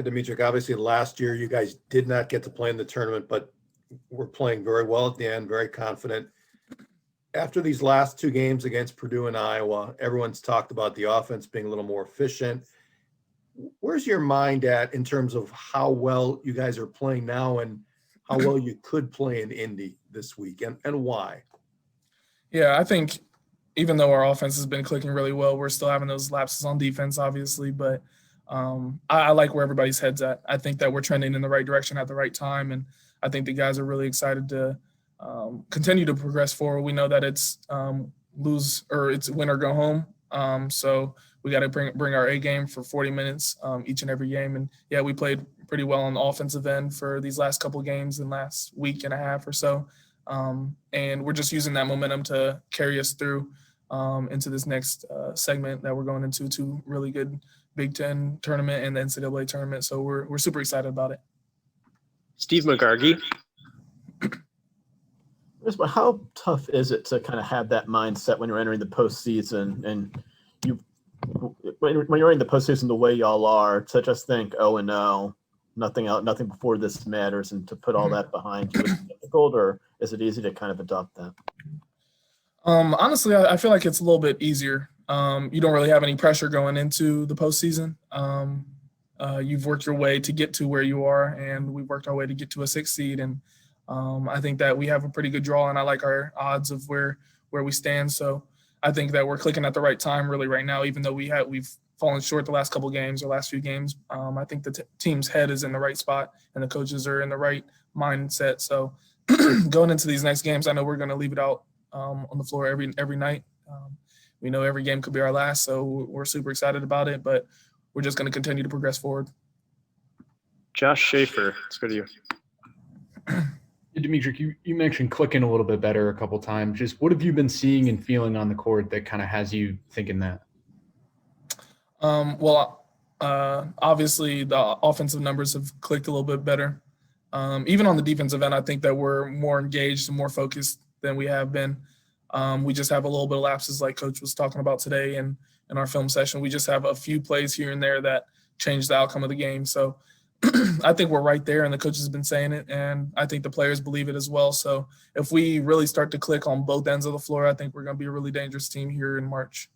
Dimitri, obviously last year you guys did not get to play in the tournament, but were playing very well at the end, very confident. After these last two games against Purdue and Iowa, everyone's talked about the offense being a little more efficient. Where's your mind at in terms of how well you guys are playing now and how well you could play in Indy this week, and why? Yeah, I think even though our offense has been clicking really well, we're still having those lapses on defense, obviously. But I like where everybody's head's at. I think that we're trending in the right direction at the right time, and I think the guys are really excited to continue to progress forward. We know that it's it's win or go home. So we got to bring our A game for 40 minutes each and every game. And yeah, we played pretty well on the offensive end for these last couple of games and last week and a half or so. And we're just using that momentum to carry us through into this next segment that we're going into, two really good Big Ten tournament and the NCAA tournament. So we're super excited about it. Steve McGargy. How tough is it to kind of have that mindset when you're entering the postseason, and when you're in the postseason the way y'all are, to just think 0-0, nothing before this matters, and to put all that behind you? Is it difficult, or is it easy to kind of adopt that? Honestly, I feel like it's a little bit easier. You don't really have any pressure going into the postseason. You've worked your way to get to where you are, and we've worked our way to get to a 6th seed. And I think that we have a pretty good draw, and I like our odds of where we stand. So I think that we're clicking at the right time really right now, even though we've fallen short the last couple games or last few games. I think the team's head is in the right spot and the coaches are in the right mindset. So going into these next games, I know we're going to leave it out on the floor every night. We know every game could be our last, so we're super excited about it, but we're just going to continue to progress forward. Josh Schaefer, let's go to you. Dimitri, you mentioned clicking a little bit better a couple times. Just what have you been seeing and feeling on the court that kind of has you thinking that? Obviously the offensive numbers have clicked a little bit better. Even on the defensive end, I think that we're more engaged and more focused than we have been. We just have a little bit of lapses like Coach was talking about today and in our film session. We just have a few plays here and there that change the outcome of the game. So I think we're right there, and the coach has been saying it, and I think the players believe it as well. So if we really start to click on both ends of the floor, I think we're going to be a really dangerous team here in March.